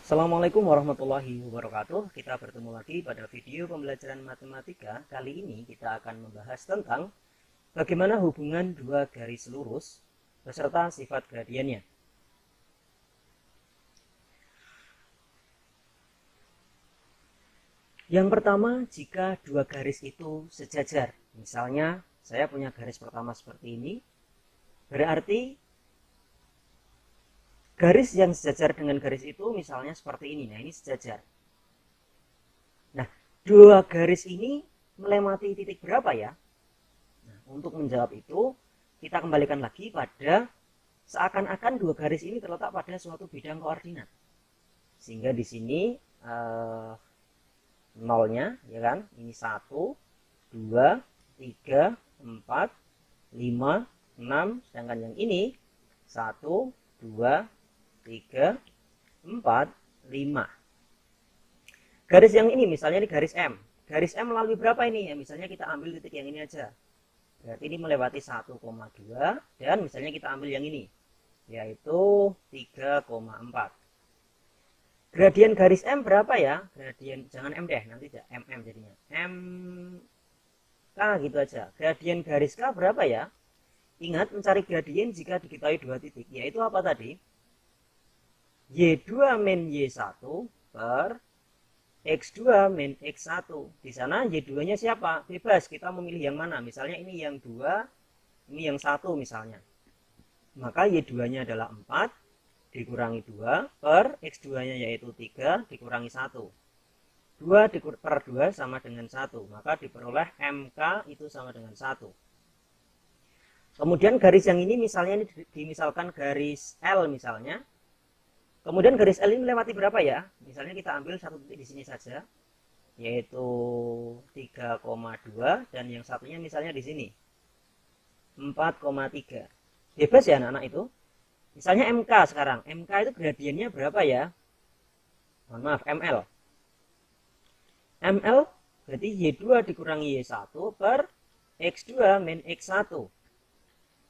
Assalamualaikum warahmatullahi wabarakatuh. Kita bertemu lagi pada video pembelajaran matematika. Kali ini kita akan membahas tentang bagaimana hubungan dua garis lurus beserta sifat gradiennya. Yang pertama, jika dua garis itu sejajar. Misalnya, saya punya garis pertama seperti ini. Berarti garis yang sejajar dengan garis itu misalnya seperti ini. Nah, ini sejajar. Nah, dua garis ini melewati titik berapa ya? Nah, untuk menjawab itu, kita kembalikan lagi pada seakan-akan dua garis ini terletak pada suatu bidang koordinat. Sehingga di sini nolnya, ya kan? Ini 1, 2, 3, 4, 5, 6. Sedangkan yang ini 1, 2, 3, 4, 5. Garis yang ini misalnya ini garis M. Garis M melalui berapa ini? Ya, misalnya kita ambil titik yang ini aja. Berarti ini melewati 1,2 dan misalnya kita ambil yang ini yaitu 3,4. Gradien garis M berapa ya? Gradien jangan M deh, nanti MM jadinya. M K gitu aja. Gradien garis K berapa ya? Ingat mencari gradien jika diketahui dua titik, yaitu apa tadi? Y2 min Y1 per X2 min X1. Di sana Y2-nya siapa? Bebas, kita memilih yang mana. Misalnya ini yang 2, ini yang 1 misalnya. Maka Y2-nya adalah 4 dikurangi 2 per X2-nya yaitu 3 dikurangi 1. 2 per 2 sama dengan 1. Maka diperoleh MK itu sama dengan 1. Kemudian garis yang ini misalnya ini dimisalkan garis L misalnya. Kemudian garis L ini melewati berapa ya? Misalnya kita ambil satu titik di sini saja, yaitu 3,2 dan yang satunya misalnya di sini 4,3. Bebas ya anak-anak itu. Misalnya MK sekarang. MK itu gradiennya berapa ya? Mohon maaf, ML. ML berarti Y2 dikurangi Y1 per X2 min X1.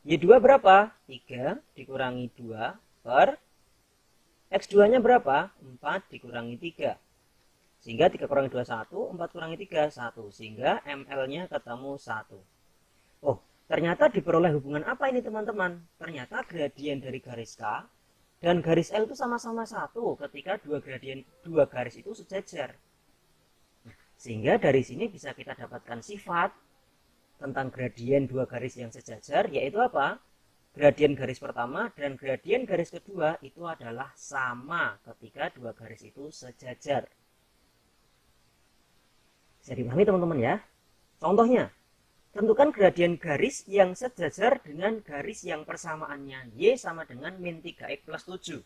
Y2 berapa? 3 dikurangi 2 per X2-nya berapa? 4 dikurangi 3. Sehingga 3 kurangi 2, 1. 4 kurangi 3, 1. Sehingga ML-nya ketemu 1. Oh, ternyata diperoleh hubungan apa ini teman-teman? Ternyata gradien dari garis K dan garis L itu sama-sama 1 ketika dua garis itu sejajar. Sehingga dari sini bisa kita dapatkan sifat tentang gradien dua garis yang sejajar, yaitu apa? Gradien garis pertama dan gradien garis kedua itu adalah sama ketika dua garis itu sejajar. Bisa dipahami teman-teman ya? Contohnya, tentukan gradien garis yang sejajar dengan garis yang persamaannya Y sama dengan min 3X plus 7.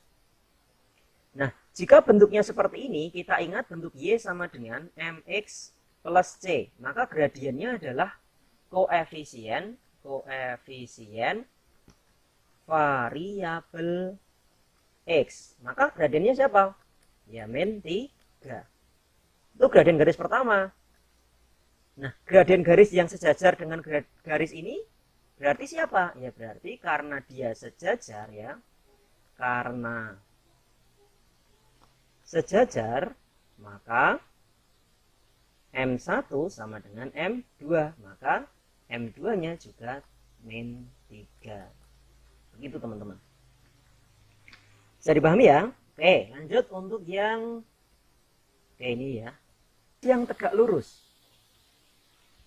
Nah, jika bentuknya seperti ini, kita ingat bentuk Y sama dengan MX plus C. Maka gradiennya adalah koefisien variabel X. Maka gradiennya siapa? Ya min 3. Itu gradien garis pertama. Nah, gradien garis yang sejajar dengan garis ini berarti siapa? Ya berarti karena dia sejajar ya. Karena sejajar maka M1 sama dengan M2. Maka M2-nya juga min 3. Begitu teman-teman. Bisa dipahami ya? Oke, lanjut untuk yang ini ya. Yang tegak lurus.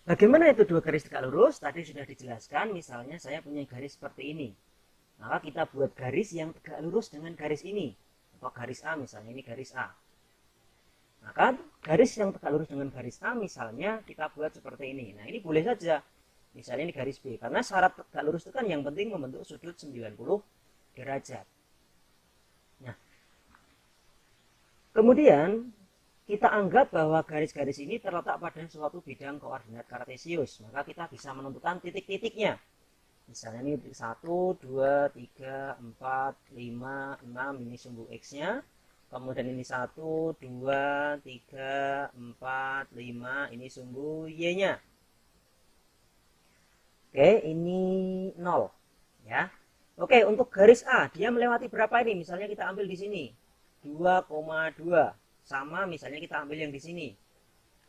Bagaimana itu dua garis tegak lurus? Tadi sudah dijelaskan, misalnya saya punya garis seperti ini. Maka kita buat garis yang tegak lurus dengan garis ini. Atau garis A misalnya, ini garis A. Maka garis yang tegak lurus dengan garis A misalnya kita buat seperti ini. Nah, ini boleh saja. Misalnya ini garis B. Karena syarat tegak lurus itu kan yang penting membentuk sudut 90 derajat. Nah, kemudian kita anggap bahwa garis-garis ini terletak pada suatu bidang koordinat kartesius. Maka kita bisa menentukan titik-titiknya. Misalnya ini titik 1, 2, 3, 4, 5, 6. Ini sumbu X-nya. Kemudian ini 1, 2, 3, 4, 5. Ini sumbu Y-nya. Oke, ini 0. Ya. Oke, untuk garis A, dia melewati berapa ini? Misalnya kita ambil di sini. 2,2. Sama misalnya kita ambil yang di sini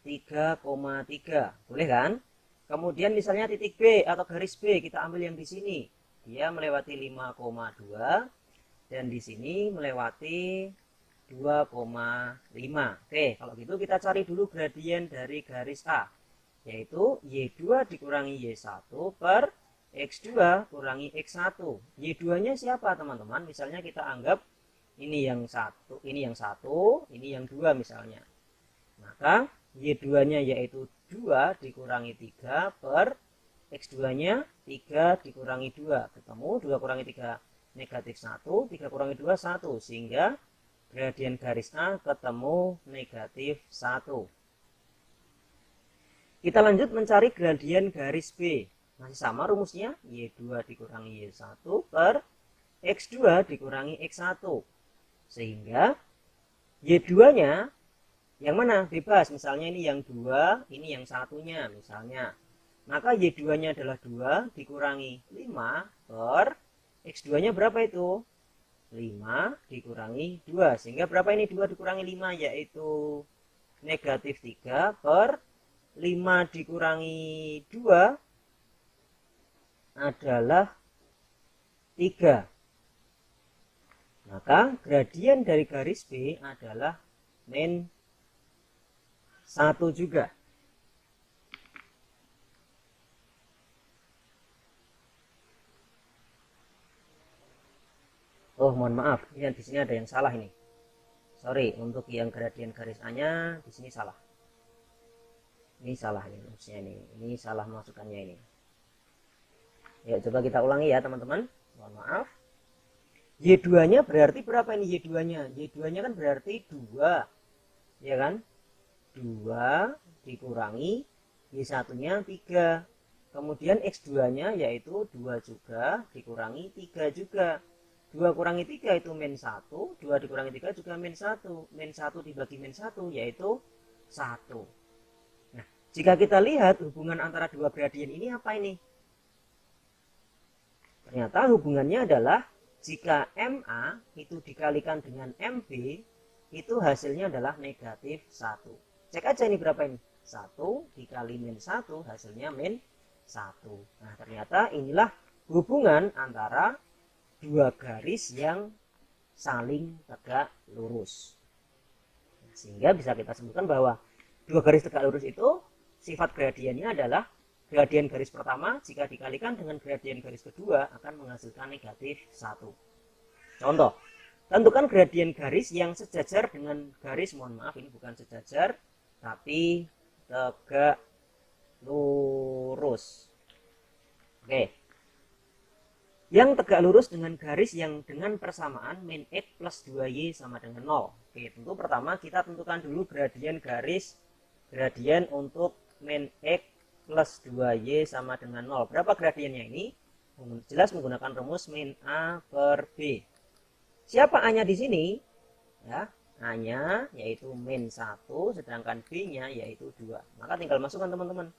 3,3. Boleh kan? Kemudian misalnya titik B atau garis B kita ambil yang di sini. Dia melewati 5,2 dan di sini melewati 2,5. Oke, kalau gitu kita cari dulu gradien dari garis A, yaitu Y2 dikurangi Y1 per X2 kurangi X1. Y2-nya siapa teman-teman? Misalnya kita anggap ini yang satu, ini yang satu, ini yang dua misalnya. Maka Y2-nya yaitu 2 dikurangi 3 per X2-nya 3 dikurangi 2. Ketemu 2 kurangi 3 negatif 1, 3 kurangi 2 1. Sehingga gradien garis A ketemu negatif 1. Kita lanjut mencari gradien garis B. Masih sama rumusnya, Y2 dikurangi Y1 per X2 dikurangi X1. Sehingga Y2-nya yang mana? Bebas. Misalnya ini yang 2, ini yang satunya misalnya. Maka Y2-nya adalah 2 dikurangi 5 per X2-nya berapa itu? 5 dikurangi 2. Sehingga berapa ini 2 dikurangi 5? Yaitu negatif 3 per 5 dikurangi 2 adalah 3. Maka gradien dari garis B adalah min 1 juga. Oh, mohon maaf, ya di sini ada yang salah ini. Sorry, untuk yang gradien garis A-nya di sini salah. Ini salah ini rumusnya ini. Ini salah masukannya ini. Ya, coba kita ulangi ya, teman-teman. Mohon maaf. Y2-nya berarti berapa ini Y2-nya? Y2-nya kan berarti 2. Ya kan? 2 dikurangi Y1-nya 3. Kemudian X2-nya yaitu 2 juga dikurangi 3 juga. 2 kurangi 3 itu min 1, 2 dikurangi 3 juga min 1. Min 1 dibagi min 1 yaitu 1. Nah, jika kita lihat hubungan antara dua gradien ini apa ini? Ternyata hubungannya adalah jika MA itu dikalikan dengan MB, itu hasilnya adalah negatif 1. Cek aja ini berapa ini? 1 dikali min 1 hasilnya min 1. Nah, ternyata inilah hubungan antara dua garis yang saling tegak lurus. Sehingga bisa kita sebutkan bahwa dua garis tegak lurus itu sifat gradiennya adalah gradien garis pertama jika dikalikan dengan gradien garis kedua akan menghasilkan negatif 1. Contoh, tentukan gradien garis yang sejajar dengan garis, mohon maaf ini bukan sejajar, tapi tegak lurus. Oke. Yang tegak lurus dengan garis yang dengan persamaan min X plus 2Y sama dengan 0. Oke, tentu pertama kita tentukan dulu gradien garis, gradien untuk min X plus 2Y sama dengan 0. Berapa gradiennya ini? Jelas menggunakan rumus min A per B. Siapa A-nya di sini? Ya, A-nya yaitu min 1, sedangkan B-nya yaitu 2. Maka tinggal masukkan teman-teman.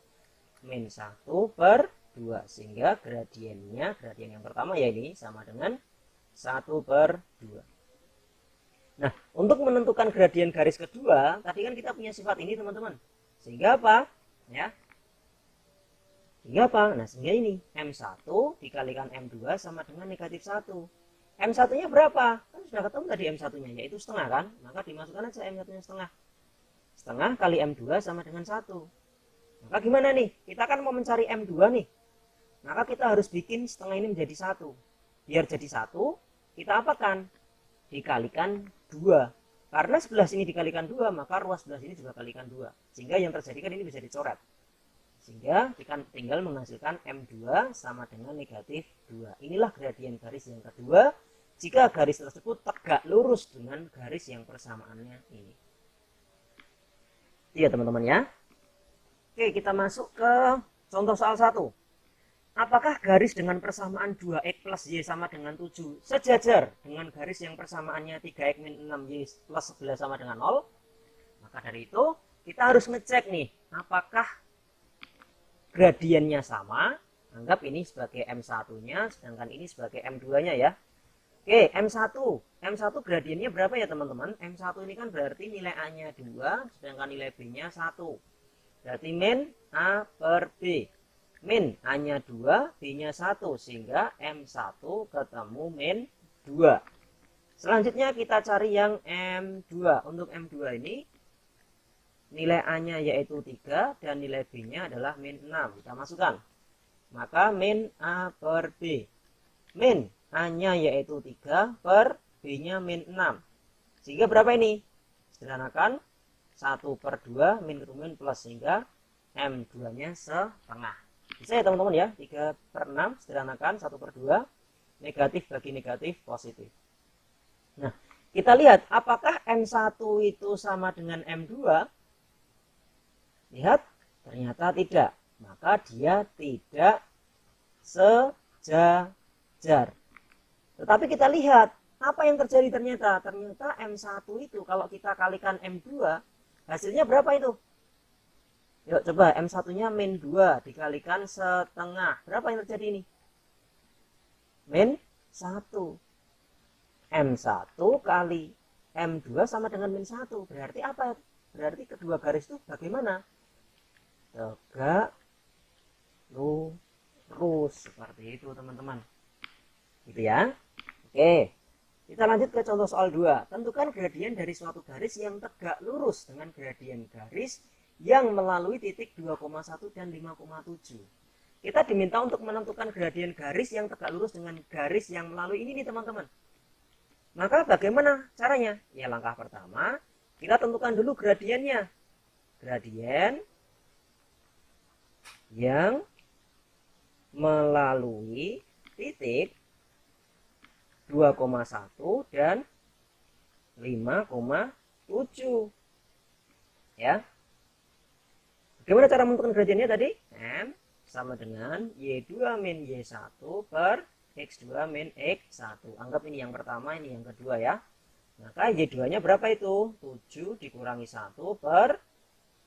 Min 1 per 2, sehingga gradiennya, gradien yang pertama ya ini sama dengan 1 per 2. Nah, untuk menentukan gradien garis kedua, tadi kan kita punya sifat ini teman-teman. Sehingga apa? Ya. Sehingga apa? Nah, sehingga ini M1 dikalikan M2 sama dengan negatif 1. M1-nya berapa? Kan sudah ketemu tadi M1-nya, yaitu setengah kan? Maka dimasukkan aja M1-nya setengah. Setengah kali M2 sama dengan 1. Maka gimana nih? Kita kan mau mencari M2 nih. Maka kita harus bikin setengah ini menjadi 1. Biar jadi 1, kita apakan? Dikalikan 2. Karena sebelah sini dikalikan 2, maka ruas sebelah sini juga kalikan 2. Sehingga yang terjadi kan ini bisa dicoret. Sehingga kita tinggal menghasilkan M2 sama dengan negatif 2. Inilah gradien garis yang kedua jika garis tersebut tegak lurus dengan garis yang persamaannya ini. Iya teman-teman ya. Oke, kita masuk ke contoh soal 1. Apakah garis dengan persamaan 2x plus y sama dengan 7 sejajar dengan garis yang persamaannya 3x min 6y plus 11 sama dengan 0? Maka dari itu kita harus ngecek nih, apakah gradiennya sama. Anggap ini sebagai M1-nya, sedangkan ini sebagai M2-nya ya. Oke, M1 gradiennya berapa ya teman-teman? M1 ini kan berarti nilai A-nya 2, sedangkan nilai B-nya 1. Berarti min A per B. Min A-nya 2, B-nya 1, sehingga M1 ketemu min 2. Selanjutnya kita cari yang M2. Untuk M2 ini nilai A-nya yaitu 3 dan nilai B-nya adalah min 6. Kita masukkan. Maka min A per B. Min A-nya yaitu 3 per B-nya min 6. Sehingga berapa ini? Sederhanakan 1 per 2 min ketemu min plus, sehingga M2-nya setengah. Bisa ya teman-teman ya? 3 per 6 sederhanakan 1 per 2. Negatif bagi negatif positif. Nah, kita lihat apakah M1 itu sama dengan M2? Lihat, ternyata tidak. Maka dia tidak sejajar. Tetapi kita lihat apa yang terjadi ternyata. Ternyata M1 itu kalau kita kalikan M2, hasilnya berapa itu? Yuk coba M1-nya min 2 dikalikan setengah. Berapa yang terjadi ini? Min 1. M1 kali M2 sama dengan min 1. Berarti apa? Berarti kedua garis itu bagaimana? Tegak lurus. Seperti itu teman-teman. Gitu ya. Oke, kita lanjut ke contoh soal 2. Tentukan gradien dari suatu garis yang tegak lurus dengan gradien garis yang melalui titik 2,1 dan 5,7. Kita diminta untuk menentukan gradien garis yang tegak lurus dengan garis yang melalui ini nih teman-teman. Maka bagaimana caranya? Ya langkah pertama, kita tentukan dulu gradiennya. Gradien yang melalui titik 2,1 dan 5,7. Ya. Bagaimana cara menentukan gradiennya tadi? M sama dengan Y2 min Y1 per X2 min X1. Anggap ini yang pertama, ini yang kedua ya. Maka Y2-nya berapa itu? 7 dikurangi 1 per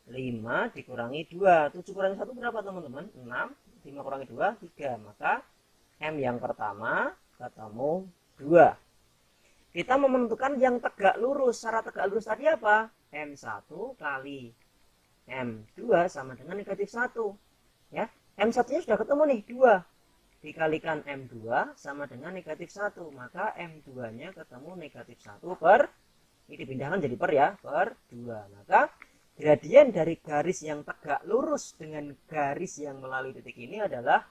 5 dikurangi 2. 7 kurangi 1 berapa teman-teman? 6. 5 kurangi 2, 3. Maka M yang pertama ketemu 2. Kita mau menentukan yang tegak lurus. Cara tegak lurus tadi apa? M1 kali M2 sama dengan negatif 1. Ya, M1-nya sudah ketemu nih, 2. Dikalikan M2 sama dengan negatif 1. Maka M2-nya ketemu negatif 1 per, ini dipindahkan jadi per ya, per 2. Maka gradien dari garis yang tegak lurus dengan garis yang melalui titik ini adalah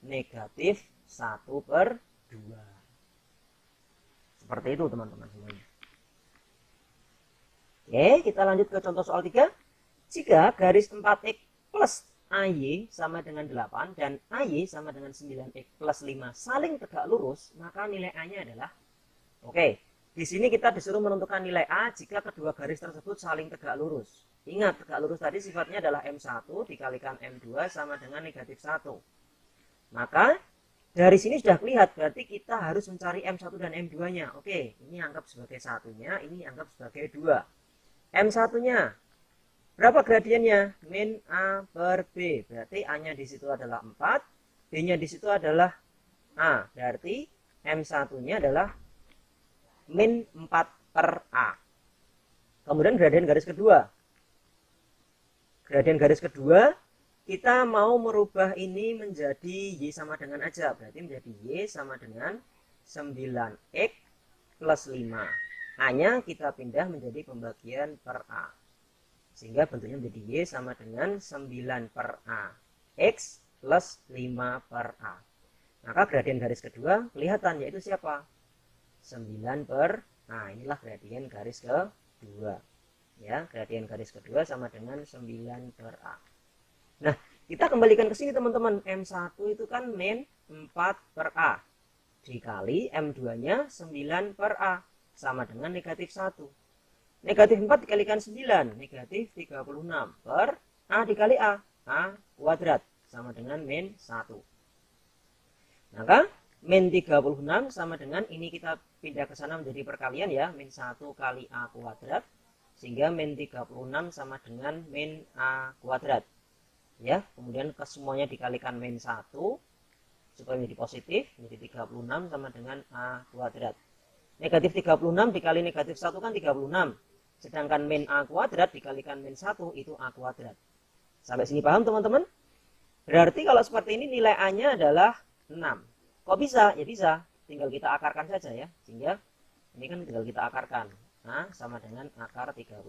negatif 1 per 2. Seperti itu teman-teman semuanya. Oke, kita lanjut ke contoh soal 3. Jika garis 4x plus AY sama dengan 8 dan AY sama dengan 9x plus 5 saling tegak lurus, maka nilai A-nya adalah, oke, di sini kita disuruh menentukan nilai A jika kedua garis tersebut saling tegak lurus. Ingat, tegak lurus tadi sifatnya adalah M1 dikalikan M2 sama dengan negatif 1. Maka dari sini sudah kelihatan, berarti kita harus mencari M1 dan M2-nya. Oke, ini anggap sebagai satunya, ini anggap sebagai 2. M1-nya, berapa gradiennya? Min A per B. Berarti A-nya di situ adalah 4, B-nya di situ adalah A. Berarti M1-nya adalah min 4 per A. Kemudian gradien garis kedua. Gradien garis kedua, kita mau merubah ini menjadi Y sama dengan aja. Berarti menjadi Y sama dengan 9X plus 5. A-nya kita pindah menjadi pembagian per A. Sehingga bentuknya menjadi Y sama dengan 9 per A. X plus 5 per A. Maka gradien garis kedua kelihatan, yaitu siapa? 9 per, nah inilah gradien garis kedua. Ya, gradien garis kedua sama dengan 9 per A. Nah, kita kembalikan ke sini teman-teman. M1 itu kan min 4 per A. Dikali M2-nya 9 per A. Sama dengan negatif 1. Negatif 4 dikalikan 9. Negatif 36 per A dikali A. A kuadrat. Sama dengan min 1. Maka min 36 sama dengan, ini kita pindah ke sana menjadi perkalian ya. Min 1 kali A kuadrat. Sehingga min 36 sama dengan min A kuadrat. Ya, kemudian ke semuanya dikalikan min 1 supaya menjadi positif, menjadi 36 sama dengan A kuadrat. Negatif 36 dikali negatif 1 kan 36. Sedangkan min A kuadrat dikalikan min 1 itu A kuadrat. Sampai sini paham teman-teman? Berarti kalau seperti ini nilai A-nya adalah 6. Kok bisa? Ya bisa. Tinggal kita akarkan saja ya. Sehingga ini kan tinggal kita akarkan. A sama dengan akar 36.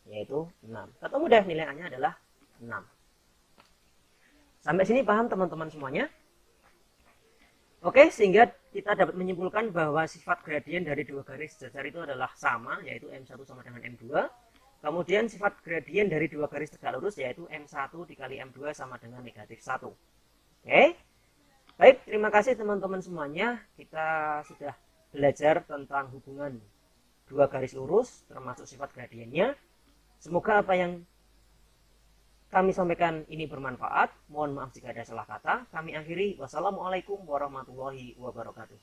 Yaitu 6. Ketemu deh nilai A-nya adalah 6. Sampai sini paham teman-teman semuanya? Oke, sehingga kita dapat menyimpulkan bahwa sifat gradien dari dua garis sejajar itu adalah sama, yaitu M1 sama dengan M2. Kemudian sifat gradien dari dua garis tegak lurus yaitu M1 dikali M2 sama dengan negatif 1. Oke, baik, terima kasih teman-teman semuanya. Kita sudah belajar tentang hubungan dua garis lurus, termasuk sifat gradiennya. Semoga apa yang kami sampaikan ini bermanfaat. Mohon maaf jika ada salah kata. Kami akhiri. Wassalamualaikum warahmatullahi wabarakatuh.